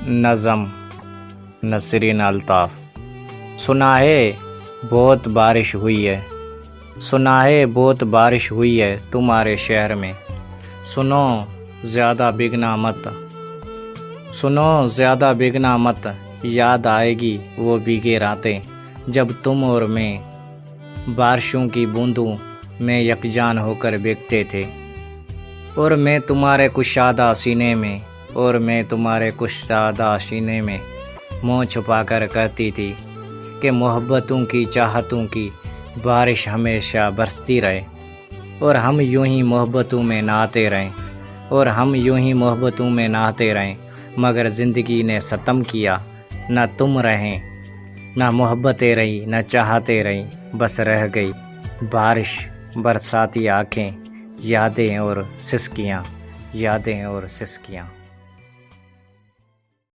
نظم نسرین الطاف۔ سنا ہے بہت بارش ہوئی ہے، سنا ہے بہت بارش ہوئی ہے تمہارے شہر میں، سنو زیادہ بھیگنا مت، سنو زیادہ بھیگنا مت، یاد آئے گی وہ بھیگے راتیں جب تم اور میں بارشوں کی بوندوں میں یکجان ہو کر بھیگتے تھے، اور میں تمہارے کشادہ سینے میں، اور میں تمہارے کشادہ سینے میں منہ چھپا کر کہتی تھی کہ محبتوں کی چاہتوں کی بارش ہمیشہ برستی رہے، اور ہم یوں ہی محبتوں میں نہاتے رہیں، اور ہم یوں ہی محبتوں میں نہاتے رہیں، مگر زندگی نے ستم کیا، نہ تم رہیں، نہ محبتیں رہی، نہ چاہتے رہی، بس رہ گئی بارش برساتی آنکھیں، یادیں اور سسکیاں، یادیں اور سسکیاں۔